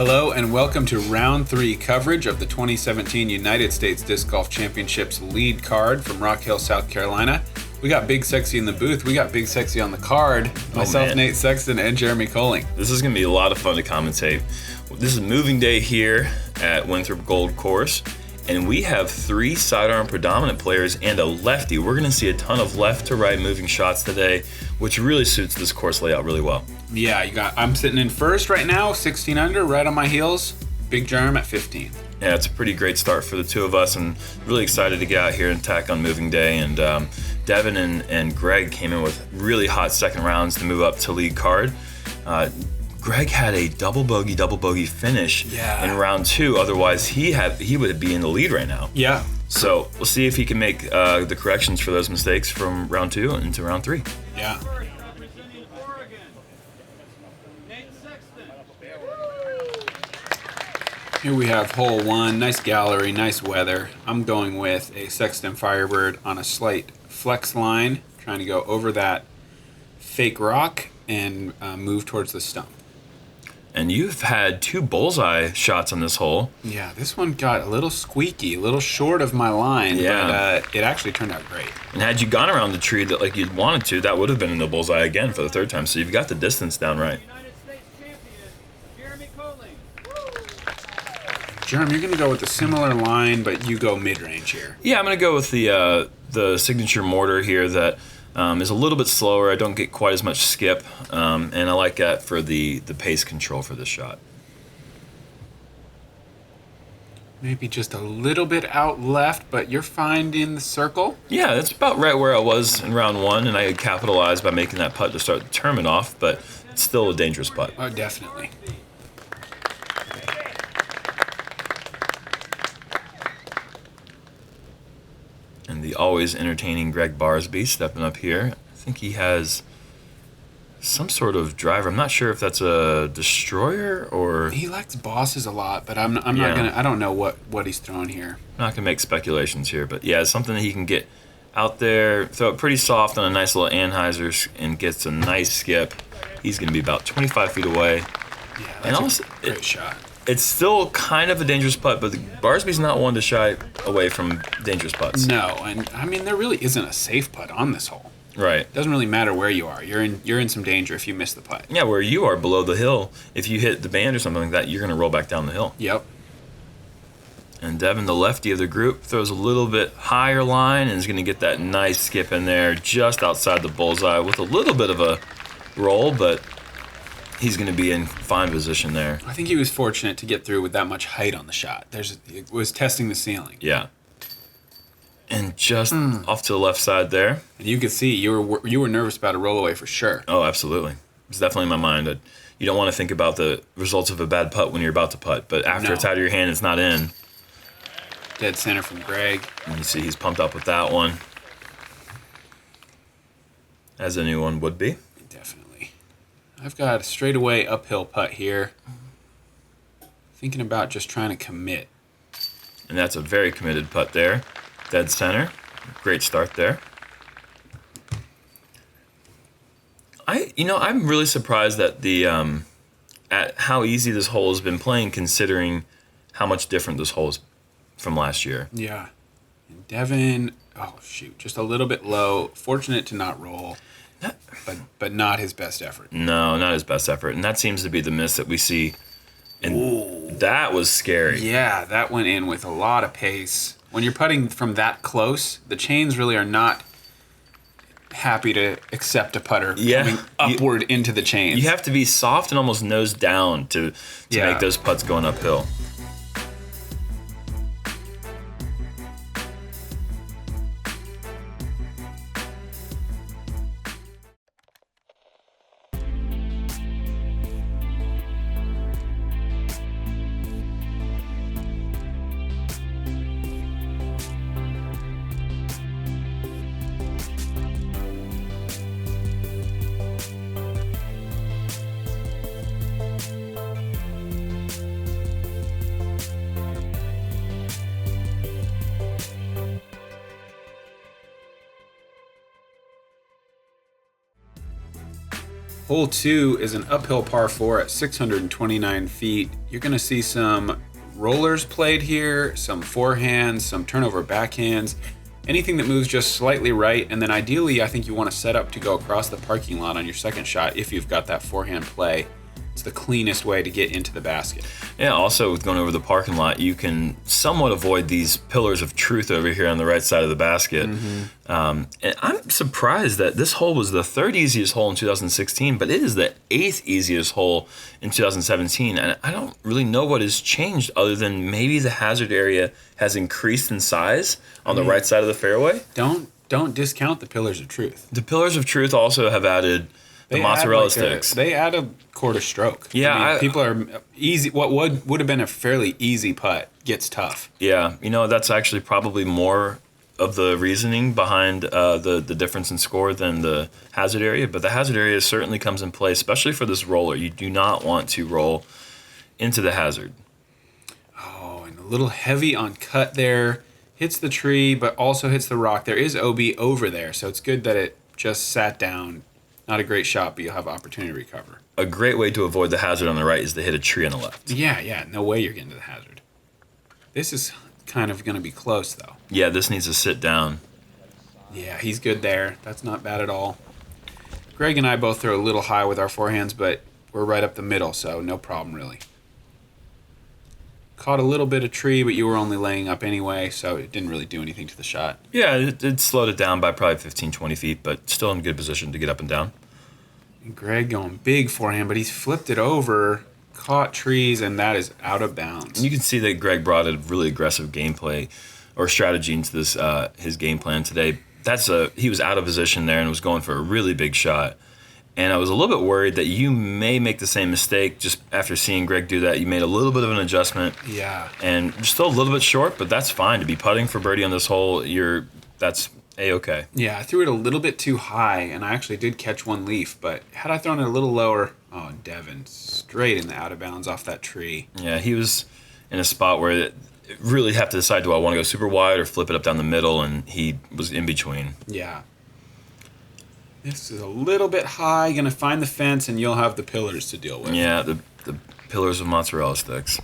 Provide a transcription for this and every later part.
Hello and welcome to Round 3 coverage of the 2017 United States Disc Golf Championships lead card from Rock Hill, South Carolina. We got Big Sexy in the booth. We got Big Sexy on the card. Myself, Nate Sexton, and Jeremy Koling. This is going to be a lot of fun to commentate. This is moving day here at Winthrop Gold Course, and we have 3 sidearm predominant players and a lefty. We're going to see a ton of left to right moving shots today, which really suits this course layout really well. Yeah, I'm sitting in first right now, 16 under, right on my heels. Big Jerm at 15. Yeah, it's a pretty great start for the two of us, and really excited to get out here and tack on moving day. And Devan and Gregg came in with really hot second rounds to move up to lead card. Gregg had a double bogey finish in round 2. Otherwise, he would be in the lead right now. Yeah. So we'll see if he can make the corrections for those mistakes from round 2 into round 3. Yeah. Here we have hole 1, nice gallery, nice weather. I'm going with a Sexton Firebird on a slight flex line, trying to go over that fake rock and move towards the stump. And you've had 2 bullseye shots on this hole. Yeah, this one got a little squeaky, a little short of my line, but it actually turned out great. And had you gone around the tree that like you'd wanted to, that would have been in the bullseye again for the 3rd time. So you've got the distance down right. Jerm, you're going to go with a similar line, but you go mid-range here. Yeah, I'm going to go with the signature mortar here that is a little bit slower. I don't get quite as much skip, and I like that for the pace control for this shot. Maybe just a little bit out left, but you're fine in the circle. Yeah, that's about right where I was in round 1, and I had capitalized by making that putt to start the tournament off, but it's still a dangerous putt. Oh, definitely. And the always entertaining Gregg Barsby stepping up here. I think he has some sort of driver. I'm not sure if that's a destroyer or... He likes bosses a lot, but I'm not gonna. I don't know what he's throwing here. I'm not gonna make speculations here, but yeah, it's something that he can get out there, throw it pretty soft on a nice little Anheuser, and gets a nice skip. He's gonna be about 25 feet away. Yeah, that's a great shot. It's still kind of a dangerous putt, but Barsby's not one to shy away from dangerous putts. No, and I mean there really isn't a safe putt on this hole. Right. It doesn't really matter where you are. You're in some danger if you miss the putt. Yeah, where you are below the hill, if you hit the band or something like that, you're going to roll back down the hill. Yep. And Devan, the lefty of the group, throws a little bit higher line and is going to get that nice skip in there just outside the bullseye with a little bit of a roll, but he's going to be in fine position there. I think he was fortunate to get through with that much height on the shot. It was testing the ceiling. Yeah. And just off to the left side there. And you could see you were nervous about a rollaway for sure. Oh, absolutely. It's definitely in my mind. You don't want to think about the results of a bad putt when you're about to putt, but after it's out of your hand, it's not in. Dead center from Gregg. And you see he's pumped up with that one. As anyone would be. Definitely. I've got a straightaway uphill putt here. Thinking about just trying to commit. And that's a very committed putt there. Dead center. Great start there. I'm really surprised at at how easy this hole has been playing, considering how much different this hole is from last year. Yeah. And Devan, just a little bit low. Fortunate to not roll. But not his best effort. No, not his best effort. And that seems to be the miss that we see. And that was scary. Yeah, that went in with a lot of pace. When you're putting from that close, the chains really are not happy to accept a putter coming upward into the chains. You have to be soft and almost nose down to make those putts going uphill. Hole 2 is an uphill par 4 at 629 feet. You're going to see some rollers played here, some forehands, some turnover backhands, anything that moves just slightly right. And then ideally, I think you want to set up to go across the parking lot on your second shot if you've got that forehand play. It's the cleanest way to get into the basket. Yeah, also with going over the parking lot, you can somewhat avoid these pillars of truth over here on the right side of the basket. And I'm surprised that this hole was the third easiest hole in 2016, but it is the eighth easiest hole in 2017. And I don't really know what has changed other than maybe the hazard area has increased in size on the right side of the fairway. Don't discount the pillars of truth. The pillars of truth also have added the mozzarella sticks. They add a quarter stroke. Yeah. I mean, people are easy. What would have been a fairly easy putt gets tough. Yeah. That's actually probably more of the reasoning behind the difference in score than the hazard area. But the hazard area certainly comes in play, especially for this roller. You do not want to roll into the hazard. Oh, and a little heavy on cut there. Hits the tree, but also hits the rock. There is OB over there, so it's good that it just sat down. Not a great shot, but you'll have opportunity to recover. A great way to avoid the hazard on the right is to hit a tree on the left. Yeah. No way you're getting to the hazard. This is kind of going to be close, though. Yeah, this needs to sit down. Yeah, he's good there. That's not bad at all. Gregg and I both throw a little high with our forehands, but we're right up the middle, so no problem, really. Caught a little bit of tree, but you were only laying up anyway, so it didn't really do anything to the shot. Yeah, it slowed it down by probably 15, 20 feet, but still in good position to get up and down. And Gregg going big forehand, but he's flipped it over, caught trees, and that is out of bounds. And you can see that Gregg brought a really aggressive gameplay or strategy into this his game plan today. He was out of position there and was going for a really big shot. And I was a little bit worried that you may make the same mistake just after seeing Gregg do that. You made a little bit of an adjustment. Yeah. And you're still a little bit short, but that's fine. To be putting for birdie on this hole, that's A-okay. Yeah, I threw it a little bit too high, and I actually did catch one leaf. But had I thrown it a little lower, Devan, straight in the out of bounds off that tree. Yeah, he was in a spot where really have to decide, do I want to go super wide or flip it up down the middle? And he was in between. Yeah. This is a little bit high. Going to find the fence, and you'll have the pillars to deal with. Yeah, the pillars of mozzarella sticks.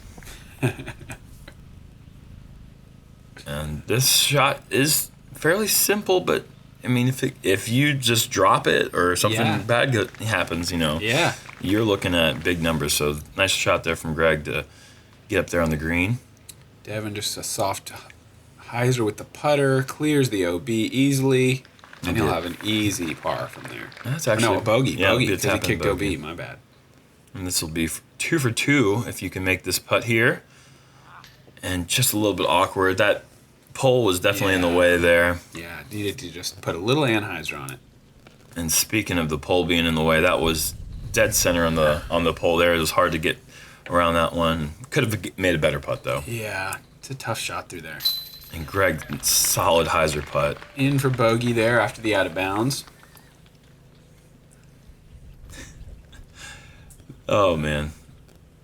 And this shot is fairly simple, but I mean, if you just drop it or something bad happens, Yeah. you're looking at big numbers. So nice shot there from Gregg to get up there on the green. Devan just a soft hyzer with the putter, clears the OB easily. And he'll have an easy par from there. That's actually a bogey. Yeah, Bogey because he kicked OB. My bad. And this will be 2 for 2 if you can make this putt here. And just a little bit awkward. That pole was definitely in the way there. Yeah, needed to just put a little anhyzer on it. And speaking of the pole being in the way, that was dead center on the pole there. It was hard to get around that one. Could have made a better putt though. Yeah, it's a tough shot through there. And Gregg, solid hyzer putt. In for bogey there after the out of bounds. Oh, man.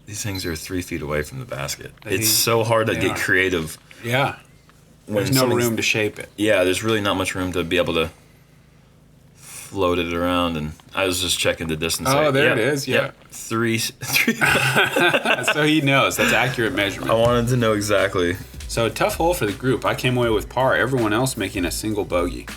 These things are 3 feet away from the basket. It's so hard to get creative. Yeah. There's no room to shape it. Yeah, there's really not much room to be able to float it around. And I was just checking the distance. Oh, there it is. Yeah. Yep. Three. So he knows. That's accurate measurement. I wanted to know exactly. So a tough hole for the group. I came away with par. Everyone else making a single bogey.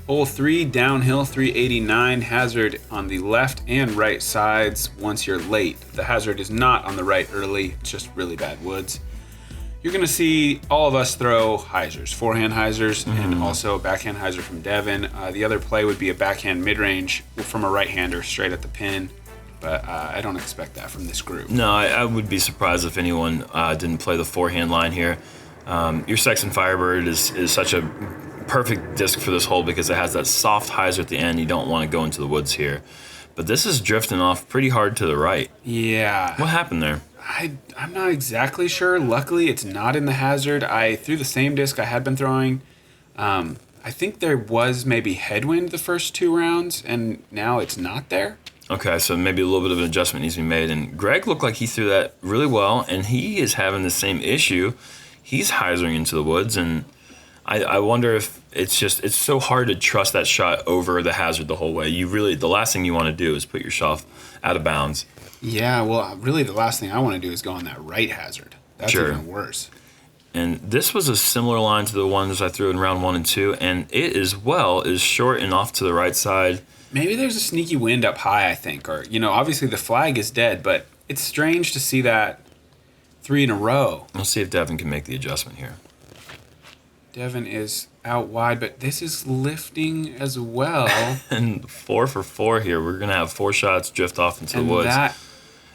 Hole 3, downhill 389, hazard on the left and right sides once you're late. The hazard is not on the right early, it's just really bad woods. You're going to see all of us throw hyzers, forehand hyzers, and also a backhand hyzer from Devan. The other play would be a backhand mid-range from a right-hander straight at the pin, but I don't expect that from this group. No, I would be surprised if anyone didn't play the forehand line here. Your Sexton Firebird is such a perfect disc for this hole because it has that soft hyzer at the end. You don't want to go into the woods here. But this is drifting off pretty hard to the right. Yeah. What happened there? I'm not exactly sure. Luckily, it's not in the hazard. I threw the same disc I had been throwing. I think there was maybe headwind the first 2 rounds, and now it's not there. Okay, so maybe a little bit of an adjustment needs to be made. And Gregg looked like he threw that really well, and he is having the same issue. He's hyzering into the woods, and I wonder if it's so hard to trust that shot over the hazard the whole way. The last thing you want to do is put yourself out of bounds. Yeah, well, really the last thing I want to do is go on that right hazard. That's even worse. And this was a similar line to the ones I threw in round 1 and 2, and it as well is short and off to the right side. Maybe there's a sneaky wind up high, I think. Or, obviously the flag is dead, but it's strange to see that 3 in a row. We'll see if Devan can make the adjustment here. Devan is out wide, but this is lifting as well. And 4 for 4 here. We're going to have 4 shots drift off into the woods. That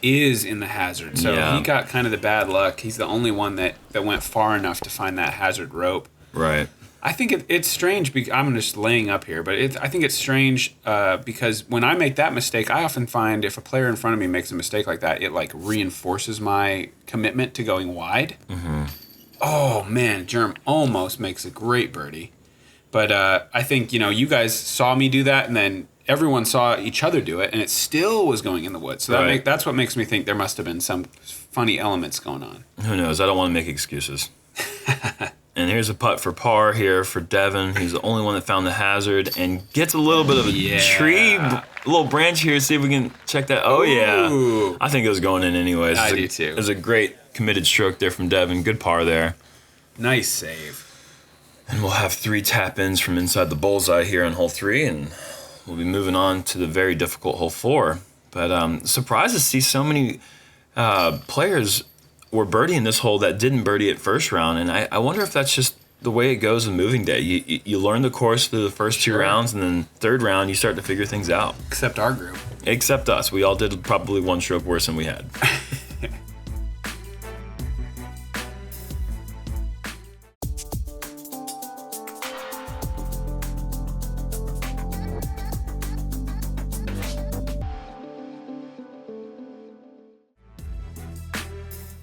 is in the hazard. So he got kind of the bad luck. He's the only one that went far enough to find that hazard rope. Right. I think it's strange. I'm just laying up here, but I think it's strange because when I make that mistake, I often find if a player in front of me makes a mistake like that, it like reinforces my commitment to going wide. Mm-hmm. Oh man, Germ almost makes a great birdie, but I think you guys saw me do that, and then everyone saw each other do it, and it still was going in the woods. So that's what makes me think there must have been some funny elements going on. Who knows? I don't want to make excuses. And here's a putt for par here for Devan. He's the only one that found the hazard and gets a little bit of a tree, a little branch here. See if we can check that. Oh, yeah. I think it was going in anyways. I do too. It was a great committed stroke there from Devan. Good par there. Nice save. And we'll have 3 tap-ins from inside the bullseye here on hole 3, and we'll be moving on to the very difficult hole 4. But surprised to see so many players were birdieing this hole that didn't birdie it first round, and I wonder if that's just the way it goes in moving day. You learn the course through the first 2 rounds, and then third round you start to figure things out. Except our group. Except us. We all did probably 1 stroke worse than we had.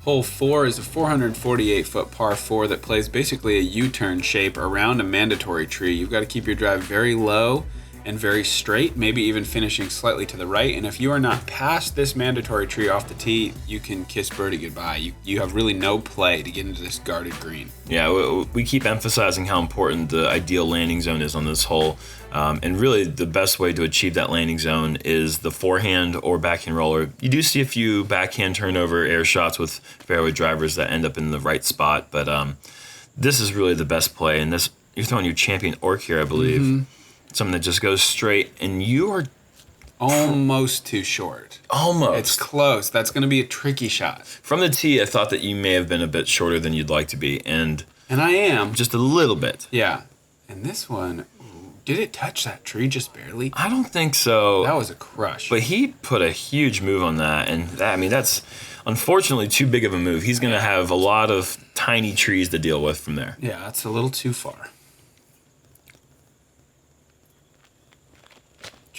Hole 4 is a 448-foot par 4 that plays basically a U-turn shape around a mandatory tree. You've got to keep your drive very low and very straight, maybe even finishing slightly to the right. And if you are not past this mandatory tree off the tee, you can kiss birdie goodbye. You have really no play to get into this guarded green. Yeah, we keep emphasizing how important the ideal landing zone is on this hole. And really, the best way to achieve that landing zone is the forehand or backhand roller. You do see a few backhand turnover air shots with fairway drivers that end up in the right spot, but this is really the best play. And this, you're throwing your champion orc here, I believe. Mm-hmm. Something that just goes straight, and you are almost too short. Almost. It's close. That's going to be a tricky shot. From the tee, I thought that you may have been a bit shorter than you'd like to be, and I am. Just a little bit. Yeah. And this one, did it touch that tree just barely? I don't think so. That was a crush. But he put a huge move on that, and that's unfortunately too big of a move. He's going to have a lot of tiny trees to deal with from there. Yeah, that's a little too far.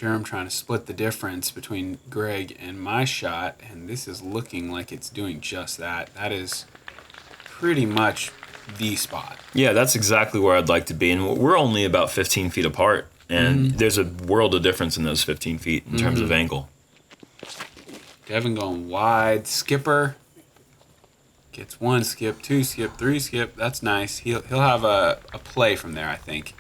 I'm trying to split the difference between Gregg and my shot, and this is looking like it's doing just that. That is pretty much the spot. Yeah, that's exactly where I'd like to be, and we're only about 15 feet apart, and there's a world of difference in those 15 feet in terms of angle. Devan going wide, skipper. Gets 1 skip, 2 skip, 3 skip. That's nice. He'll have a play from there, I think.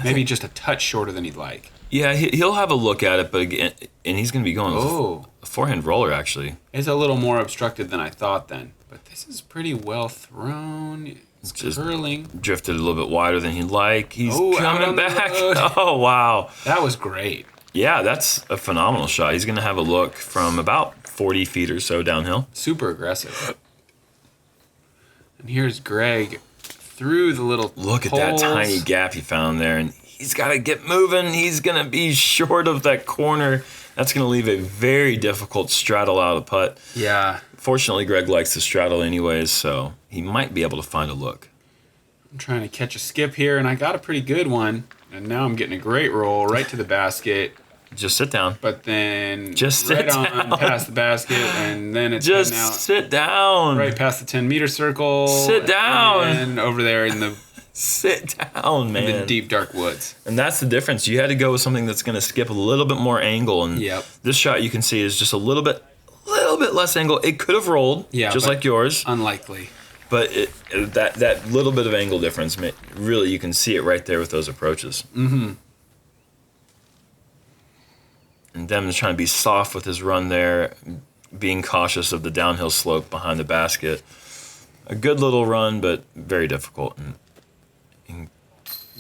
Maybe just a touch shorter than he'd like. Yeah, he'll have a look at it, but again, and he's going to be going with a forehand roller, actually. It's a little more obstructed than I thought then, but this is pretty well thrown. It's just curling. Drifted a little bit wider than he'd like. He's coming back. Oh, wow. That was great. Yeah, that's a phenomenal shot. He's going to have a look from about 40 feet or so downhill. Super aggressive. And here's Gregg through the little Look at that tiny gap he found there, and he's got to get moving. He's going to be short of that corner. That's going to leave a very difficult straddle out of the putt. Yeah. Fortunately, Gregg likes to straddle anyways, so he might be able to find a look. I'm trying to catch a skip here, and I got a pretty good one. And now I'm getting a great roll right to the basket. Just sit down. But then just sit down. Past the basket, and then it's just out sit down. Right past the 10-meter circle. Sit down. And over there in the Sit down, man. In the deep, dark woods. And that's the difference. You had to go with something that's going to skip a little bit more angle. And this shot you can see is just a little bit less angle. It could have rolled, just like yours. Unlikely. But that little bit of angle difference, really, you can see it right there with those approaches. Mm-hmm. And Devan's trying to be soft with his run there, being cautious of the downhill slope behind the basket. A good little run, but very difficult. And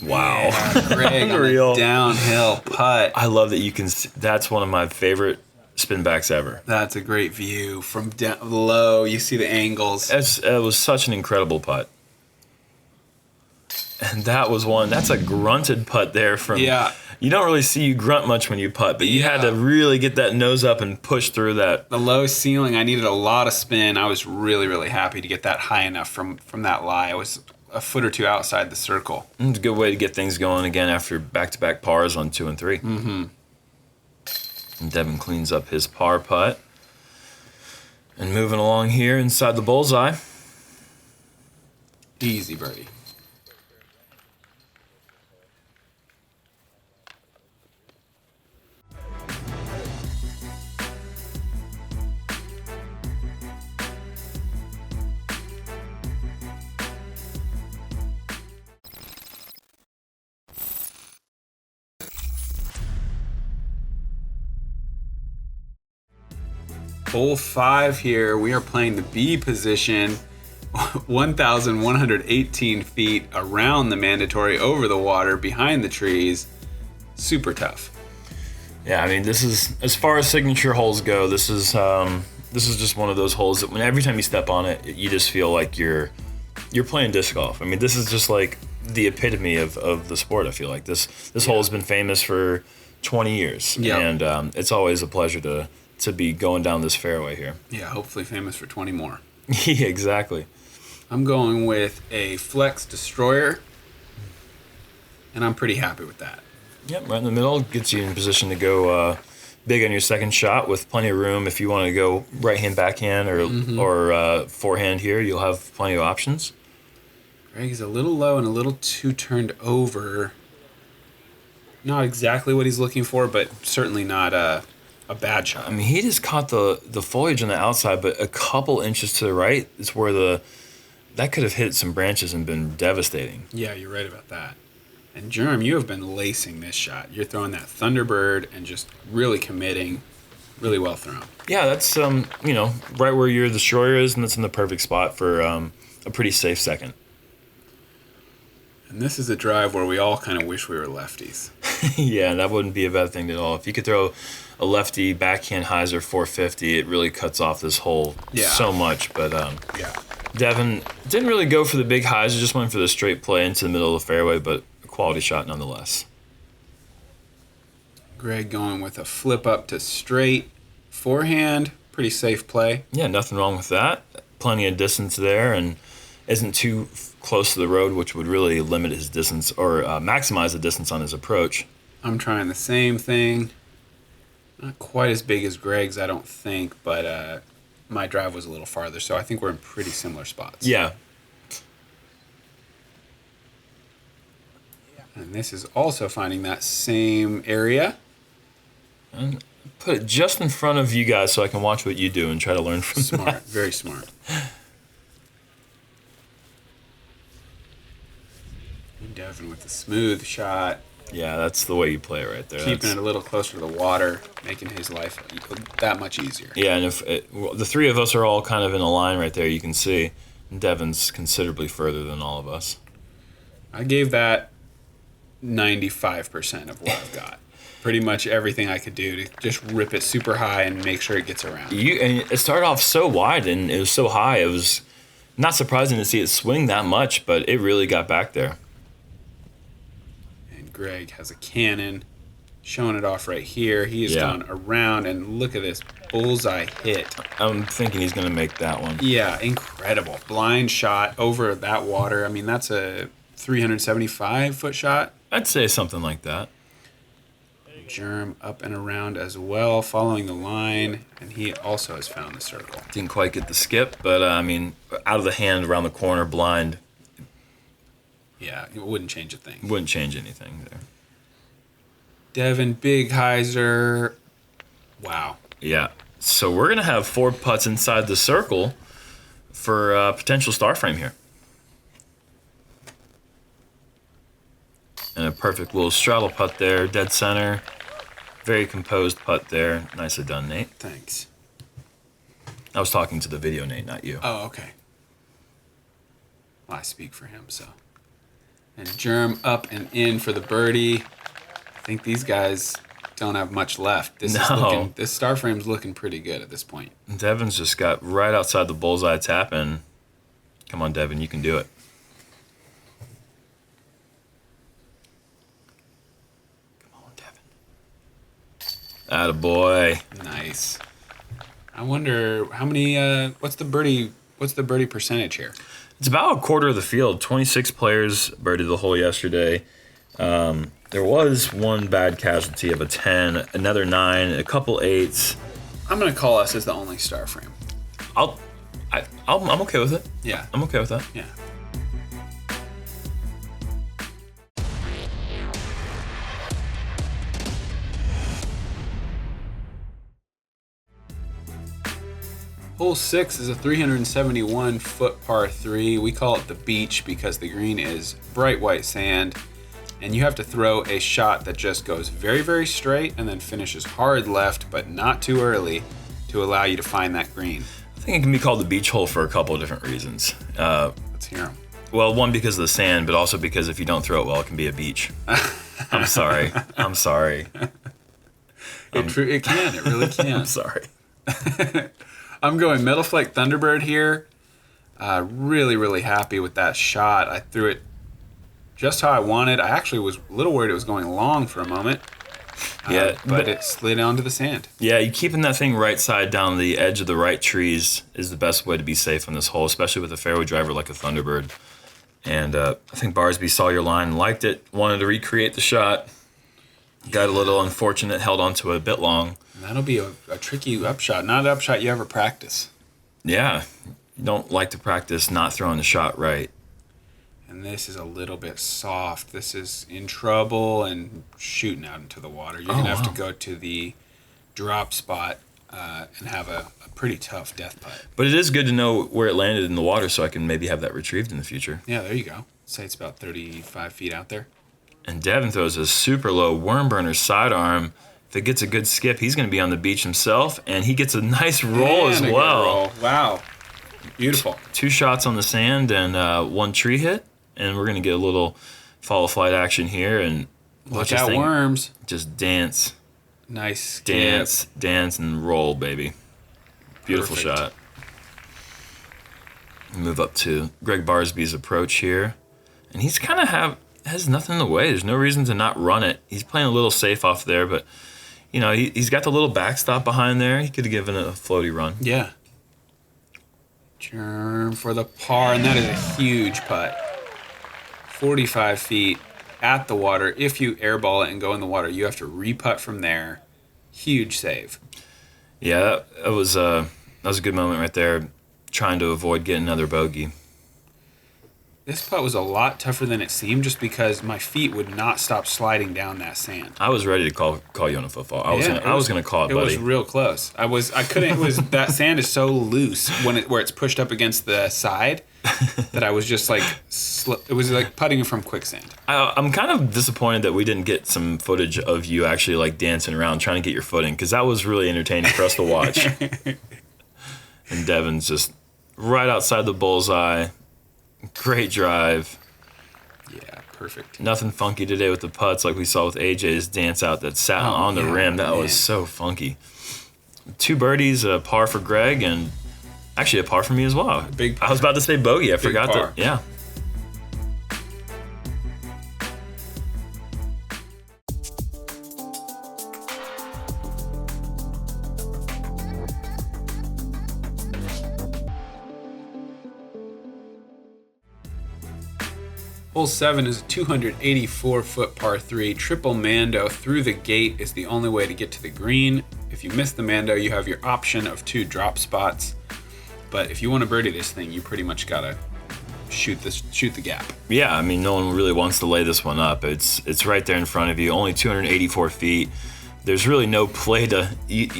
wow. Yeah, Gregg on the downhill putt. I love that you can see. That's one of my favorite spin backs ever. That's a great view. From down low, you see the angles. It was such an incredible putt. And that was one. That's a grunted putt there from. Yeah. You don't really see you grunt much when you putt, but you had to really get that nose up and push through that. The low ceiling, I needed a lot of spin. I was really, really happy to get that high enough from that lie. I was a foot or two outside the circle. It's a good way to get things going again after back-to-back pars on 2 and 3. Mm-hmm. And Devan cleans up his par putt. And moving along here inside the bullseye. Easy birdie. Hole 5 here, we are playing the B position, 1,118 feet around the mandatory, over the water, behind the trees. Super tough. Yeah, I mean, this is, as far as signature holes go, this is just one of those holes that every time you step on it, you just feel like you're playing disc golf. I mean, this is just like the epitome of the sport, I feel like. This hole has been famous for 20 years, and it's always a pleasure to be going down this fairway here. Yeah, hopefully famous for 20 more. Yeah, exactly. I'm going with a Flex Destroyer, and I'm pretty happy with that. Yep, right in the middle. Gets you in position to go big on your second shot with plenty of room. If you want to go right-hand, backhand, or forehand here, you'll have plenty of options. Gregg is a little low and a little too turned over. Not exactly what he's looking for, but certainly not a bad shot. I mean, he just caught the foliage on the outside, but a couple inches to the right is where that could have hit some branches and been devastating. Yeah, you're right about that. And Germ, you have been lacing this shot. You're throwing that Thunderbird and just really committing. Really well thrown. Yeah, that's right where your destroyer is, and that's in the perfect spot for a pretty safe second. And this is a drive where we all kind of wish we were lefties. Yeah, that wouldn't be a bad thing at all. If you could throw a lefty backhand hyzer 450, it really cuts off this hole so much. But Devan didn't really go for the big hyzer, just went for the straight play into the middle of the fairway, but a quality shot nonetheless. Gregg going with a flip up to straight forehand, pretty safe play. Yeah, nothing wrong with that. Plenty of distance there, and isn't too close to the road, which would really limit his distance or maximize the distance on his approach. I'm trying the same thing. Not quite as big as Gregg's, I don't think, but my drive was a little farther, so I think we're in pretty similar spots. Yeah. And this is also finding that same area. And put it just in front of you guys so I can watch what you do and try to learn from Smart, that. very smart. Devan with the smooth shot. Yeah, that's the way you play it right there. Keeping it a little closer to the water, making his life that much easier. Yeah, and if the three of us are all kind of in a line right there, you can see Devan's considerably further than all of us. I gave that 95% of what I've got. Pretty much everything I could do to just rip it super high and make sure it gets around. And it started off so wide and it was so high. It was not surprising to see it swing that much, but it really got back there. And Gregg has a cannon, showing it off right here. He has gone around, and look at this bullseye hit. I'm thinking he's going to make that one. Yeah, incredible. Blind shot over that water. I mean, that's a 375-foot shot. I'd say something like that. Germ up and around as well, following the line, and he also has found the circle. Didn't quite get the skip, but I mean, out of the hand around the corner, blind. Yeah, it wouldn't change a thing. Wouldn't change anything there. Devan, big hyzer. Wow. Yeah. So we're going to have 4 putts inside the circle for a potential star frame here. And a perfect little straddle putt there, dead center. Very composed putt there. Nicely done, Nate. Thanks. I was talking to the video, Nate, not you. Oh, okay. Well, I speak for him, so. And Germ up and in for the birdie. I think these guys don't have much left. This star frame's looking pretty good at this point. Devan's just got right outside the bullseye tap in. Come on, Devan, you can do it. Come on, Devan. Attaboy. Nice. I wonder how many. What's the birdie percentage here? It's about a quarter of the field. 26 players birdied the hole yesterday. There was one bad casualty of a 10, another 9, a couple 8s. I'm gonna call us as the only star frame. I'm okay with it. Yeah. I'm okay with that. Yeah. Hole 6 is a 371-foot par 3. We call it the beach because the green is bright white sand, and you have to throw a shot that just goes very, very straight and then finishes hard left, but not too early, to allow you to find that green. I think it can be called the beach hole for a couple of different reasons. Let's hear them. Well, one, because of the sand, but also because if you don't throw it well, it can be a beach. I'm sorry. I'm sorry. It can. It really can. I'm sorry. I'm going Metal Flake Thunderbird here. Really, really happy with that shot. I threw it just how I wanted. I actually was a little worried it was going long for a moment. But it slid onto the sand. Yeah, you keeping that thing right side down the edge of the right trees is the best way to be safe on this hole, especially with a fairway driver like a Thunderbird. And I think Barsby saw your line, liked it, wanted to recreate the shot. Got a little unfortunate, held onto it a bit long. And that'll be a tricky upshot. Not an upshot you ever practice. Yeah, you don't like to practice not throwing the shot right. And this is a little bit soft. This is in trouble and shooting out into the water. You're going to have to go to the drop spot and have a pretty tough death putt. But it is good to know where it landed in the water so I can maybe have that retrieved in the future. Yeah, there you go. Say it's about 35 feet out there. And Devan throws a super low worm burner sidearm. If it gets a good skip, he's going to be on the beach himself, and he gets a nice roll as well. Roll. Wow. Beautiful. 2 shots on the sand and 1 tree hit, and we're going to get a little follow flight action here. And watch out, worms. Just dance. Nice skip. Dance, and roll, baby. Beautiful shot. Move up to Gregg Barsby's approach here. And he's kind of has nothing in the way. There's no reason to not run it. He's playing a little safe off there, but, you know, he's got the little backstop behind there. He could have given it a floaty run. Yeah. Germ for the par, and that is a huge putt. 45 feet at the water. If you airball it and go in the water, you have to re-putt from there. Huge save. Yeah, that was a good moment right there, trying to avoid getting another bogey. This putt was a lot tougher than it seemed just because my feet would not stop sliding down that sand. I was ready to call you on a football. I was gonna call it, buddy. It was real close. I couldn't. It was that sand is so loose where it's pushed up against the side that I was just like it was like putting from quicksand. I'm kind of disappointed that we didn't get some footage of you actually like dancing around trying to get your footing, because that was really entertaining for us to watch. And Devan's just right outside the bullseye. Great drive. Yeah, perfect. Nothing funky today with the putts like we saw with AJ's dance out that sat on the rim. That was so funky. 2 birdies, a par for Gregg, and actually a par for me as well. Big par. I was about to say bogey. I forgot par. that. Yeah. Hole 7 is a 284-foot par 3. Triple Mando through the gate is the only way to get to the green. If you miss the Mando, you have your option of 2 drop spots. But if you want to birdie this thing, you pretty much gotta shoot the gap. Yeah, I mean, no one really wants to lay this one up. It's right there in front of you, only 284 feet. There's really no play to.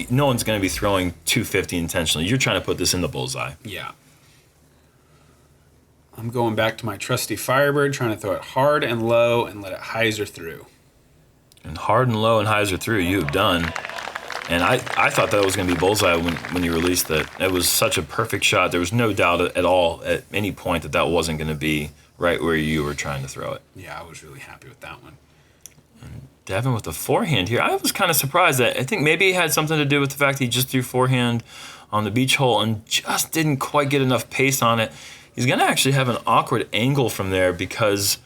No one's going to be throwing 250 intentionally. You're trying to put this in the bullseye. Yeah. I'm going back to my trusty Firebird, trying to throw it hard and low and let it hyzer through. And hard and low and hyzer through, you have done. And I thought that was going to be bullseye when you released it. It was such a perfect shot. There was no doubt at all at any point that wasn't going to be right where you were trying to throw it. Yeah, I was really happy with that one. And Devan with the forehand here. I was kind of surprised that I think maybe it had something to do with the fact that he just threw forehand on the beach hole and just didn't quite get enough pace on it. He's going to actually have an awkward angle from there because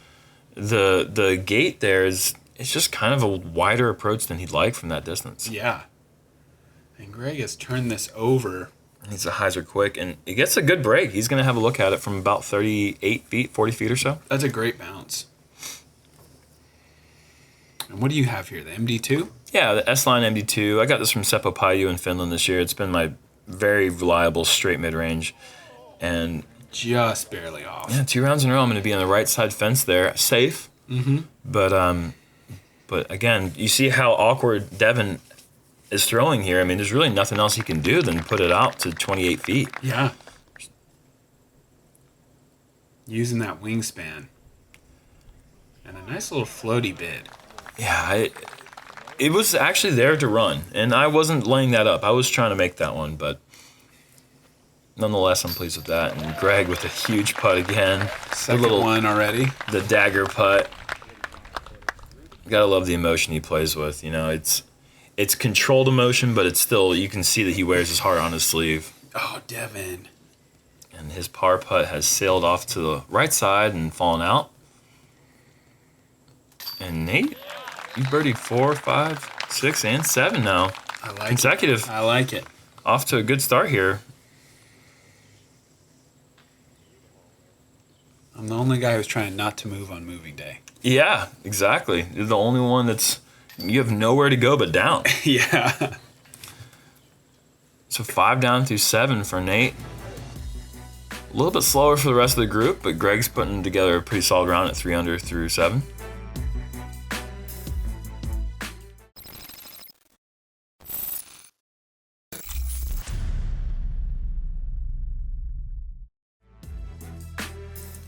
the gate there it's just kind of a wider approach than he'd like from that distance. Yeah. And Gregg has turned this over. He's a hyzer quick, and he gets a good break. He's going to have a look at it from about 38 feet, 40 feet or so. That's a great bounce. And what do you have here, the MD2? Yeah, the S-Line MD2. I got this from Seppo Paju in Finland this year. It's been my very reliable straight mid-range. And just barely off. Yeah, 2 rounds in a row, I'm going to be on the right side fence there. Safe. Mm-hmm. But again, you see how awkward Devan is throwing here. I mean, there's really nothing else he can do than put it out to 28 feet. Yeah. Using that wingspan. And a nice little floaty bid. Yeah, it was actually there to run, and I wasn't laying that up. I was trying to make that one, but nonetheless, I'm pleased with that. And Gregg with a huge putt again. Second one already. The dagger putt. Gotta love the emotion he plays with. You know, it's controlled emotion, but it's still, you can see that he wears his heart on his sleeve. Oh, Devan. And his par putt has sailed off to the right side and fallen out. And Nate, you birdied 4, 5, 6, and 7 now. I like consecutive. It. I like it. Off to a good start here. I'm the only guy who's trying not to move on moving day. Yeah, exactly. You're the only one you have nowhere to go but down. Yeah. So 5 down through 7 for Nate. A little bit slower for the rest of the group, but Gregg's putting together a pretty solid round at 3 under through 7.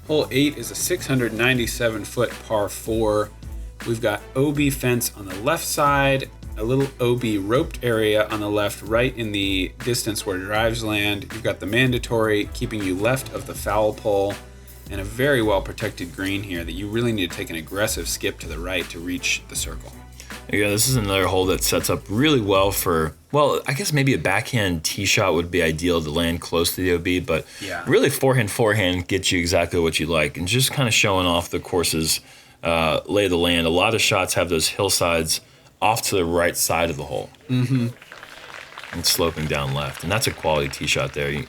Hole 8 is a 697-foot par 4. We've got OB fence on the left side, a little OB roped area on the left, right in the distance where drives land. You've got the mandatory keeping you left of the foul pole, and a very well protected green here that you really need to take an aggressive skip to the right to reach the circle. Yeah, this is another hole that sets up really well for, well, I guess maybe a backhand tee shot would be ideal to land close to the OB, but yeah, really forehand gets you exactly what you like. And just kind of showing off the course's lay of the land. A lot of shots have those hillsides off to the right side of the hole. Mm-hmm. And sloping down left. And that's a quality tee shot there.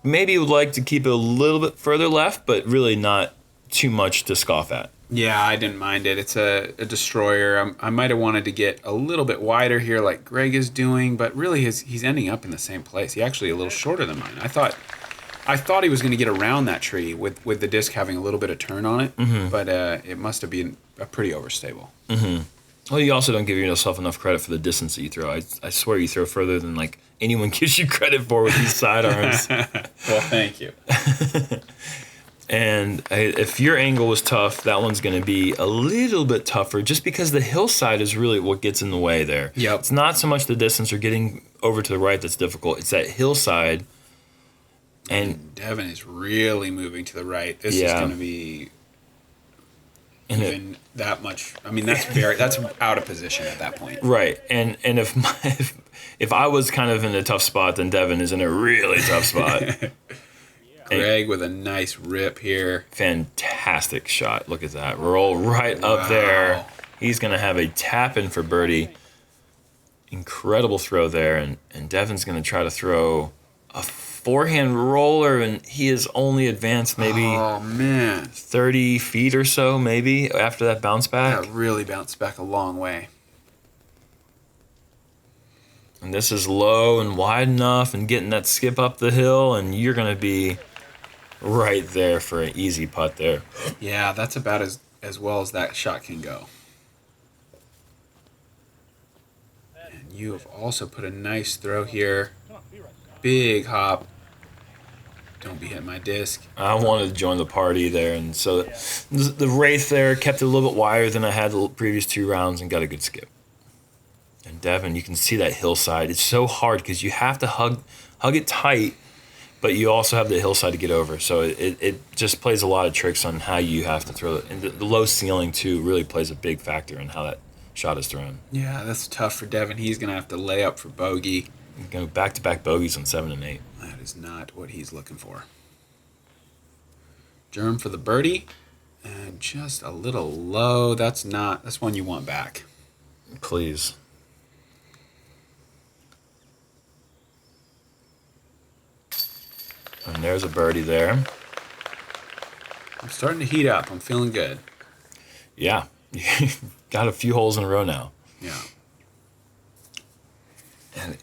Maybe you would like to keep it a little bit further left, but really not too much to scoff at. Yeah, I didn't mind it. It's a destroyer. I might have wanted to get a little bit wider here like Gregg is doing, but really he's ending up in the same place. He's actually a little shorter than mine. I thought he was going to get around that tree with the disc having a little bit of turn on it, mm-hmm. but it must have been a pretty overstable. Mm-hmm. Well, you also don't give yourself enough credit for the distance that you throw. I swear you throw further than like anyone gives you credit for with these sidearms. Well, thank you. And if your angle was tough, that one's going to be a little bit tougher just because the hillside is really what gets in the way there. Yep. It's not so much the distance or getting over to the right that's difficult. It's that hillside. And Devan is really moving to the right. This is going to be even that much. I mean, that's out of position at that point. Right. And if I was kind of in a tough spot, then Devan is in a really tough spot. Gregg with a nice rip here. Fantastic shot. Look at that. Roll right up there. He's going to have a tap in for birdie. Incredible throw there. And Devan's going to try to throw a forehand roller, and he is only advanced maybe 30 feet or so maybe after that bounce back. That really bounced back a long way. And this is low and wide enough and getting that skip up the hill, and you're going to be right there for an easy putt there. Yeah, that's about as well as that shot can go. And you have also put a nice throw here. Big hop. Don't be hitting my disc. I wanted to join the party there, and so the wraith there kept it a little bit wider than I had the previous 2 rounds and got a good skip. And Devan, you can see that hillside. It's so hard because you have to hug it tight, but you also have the hillside to get over. So it just plays a lot of tricks on how you have to throw it. And the low ceiling, too, really plays a big factor in how that shot is thrown. Yeah, that's tough for Devan. He's going to have to lay up for bogey. Go back-to-back bogeys on 7 and 8. That is not what he's looking for. Germ for the birdie. And just a little low. That's one you want back. Please. And there's a birdie there. I'm starting to heat up. I'm feeling good. Yeah. Got a few holes in a row now. Yeah. And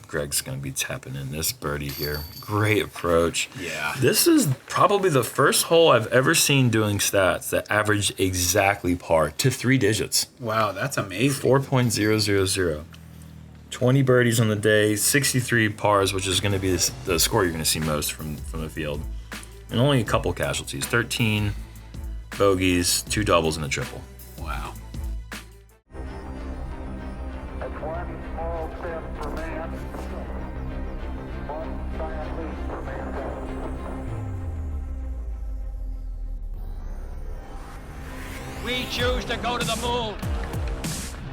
Gregg's going to be tapping in this birdie here. Great approach. Yeah. This is probably the first hole I've ever seen doing stats that average exactly par to 3 digits. Wow, that's amazing. 4.000. 20 birdies on the day, 63 pars, which is going to be the score you're going to see most from the field. And only a couple casualties. 13 bogeys, 2 doubles, and a triple. Wow. That's one small step for man, one giant leap for mankind. We choose to go to the moon.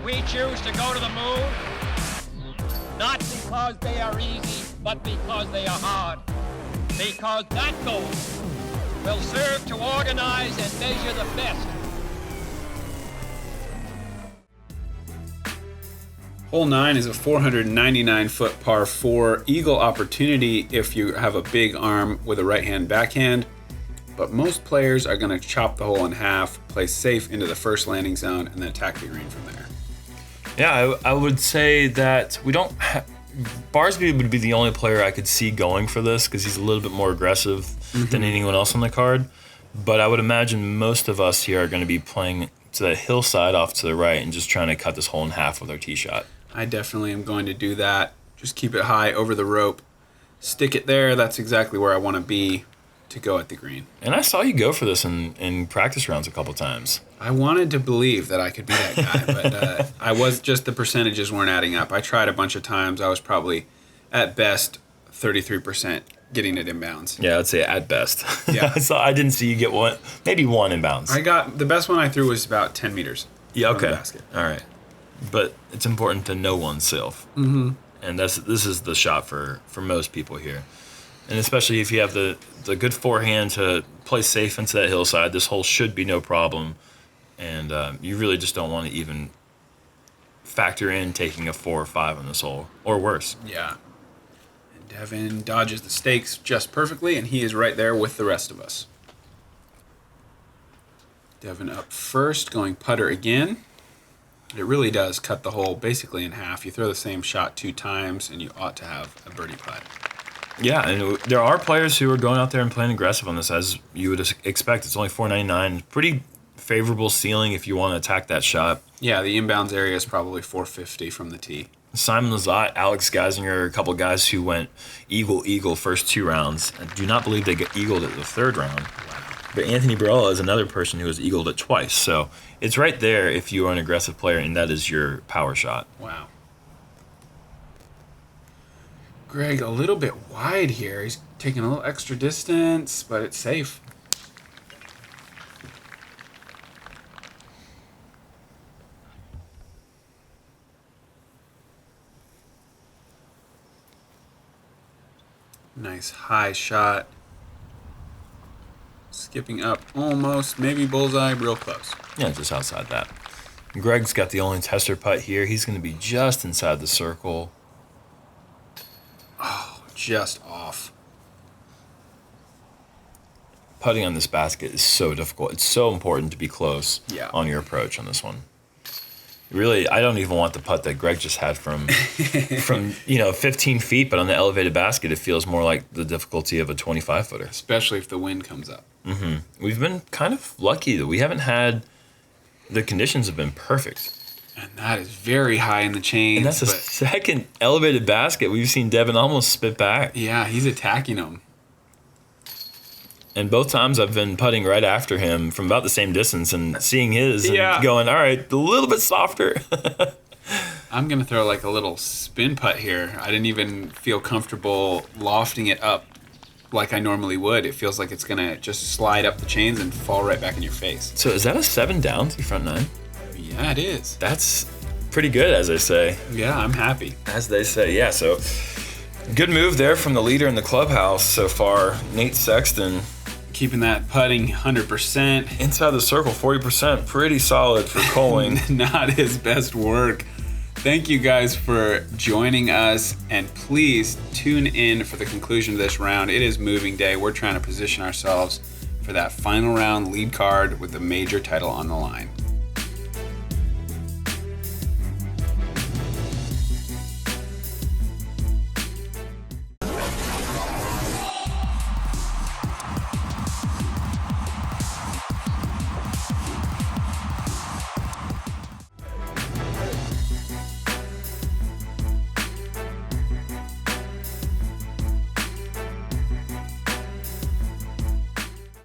We choose to go to the moon, not because they are easy, but because they are hard. Because that goal will serve to organize and measure the best. Hole 9 is a 499-foot par 4 eagle opportunity if you have a big arm with a right-hand backhand. But most players are going to chop the hole in half, play safe into the first landing zone, and then attack the green from there. Yeah, I would say that we don't. Barsby would be the only player I could see going for this because he's a little bit more aggressive than anyone else on the card. But I would imagine most of us here are going to be playing to the hillside off to the right and just trying to cut this hole in half with our tee shot. I definitely am going to do that. Just keep it high over the rope. Stick it there. That's exactly where I want to be to go at the green. And I saw you go for this in practice rounds a couple times. I wanted to believe that I could be that guy, but I was just the percentages weren't adding up. I tried a bunch of times. I was probably, at best, 33% getting it inbounds. Yeah, I'd say at best. Yeah. So I didn't see you get one, maybe one inbounds. I got the best one I threw was about 10 meters. Yeah, from okay. the basket. All right. But it's important to know oneself. Mm-hmm. And this is the shot for most people here. And especially if you have the good forehand to play safe into that hillside, this hole should be no problem. And you really just don't want to even factor in taking a 4 or 5 on this hole, or worse. Yeah. And Devan dodges the stakes just perfectly, and he is right there with the rest of us. Devan up first, going putter again. It really does cut the hole basically in half. You throw the same shot 2 times, and you ought to have a birdie putt. Yeah, and there are players who are going out there and playing aggressive on this, as you would expect. It's only 499. Pretty favorable ceiling if you want to attack that shot. Yeah, the inbounds area is probably 450 from the tee. Simon Lizotte, Alex Geisinger, a couple guys who went eagle first 2 rounds. I do not believe they get eagled at the 3rd round. Wow. But Anthony Barella is another person who has eagled it twice. So it's right there if you are an aggressive player, and that is your power shot. Wow. Gregg a little bit wide here. He's taking a little extra distance, but it's safe. Nice high shot. Skipping up almost, maybe bullseye, real close. Yeah, just outside that. Gregg's got the only tester putt here. He's going to be just inside the circle. Oh, just off. Putting on this basket is so difficult. It's so important to be close Yeah. on your approach on this one. Really, I don't even want the putt that Gregg just had from 15 feet, but on the elevated basket, it feels more like the difficulty of a 25-footer. Especially if the wind comes up. Mm-hmm. We've been kind of lucky that we haven't had, the conditions have been perfect. And that is very high in the chains. And that's the second elevated basket we've seen Devan almost spit back. Yeah, he's attacking them. And both times I've been putting right after him from about the same distance and seeing his and going, all right, a little bit softer. I'm going to throw like a little spin putt here. I didn't even feel comfortable lofting it up like I normally would. It feels like it's going to just slide up the chains and fall right back in your face. So is that a 7 down to your front 9? Yeah, it is. That's pretty good, as they say. Yeah, I'm happy. As they say, yeah. So good move there from the leader in the clubhouse so far, Nate Sexton. Keeping that putting 100%. Inside the circle, 40%. Pretty solid for Koling. Not his best work. Thank you guys for joining us, and please tune in for the conclusion of this round. It is moving day. We're trying to position ourselves for that final round lead card with the major title on the line.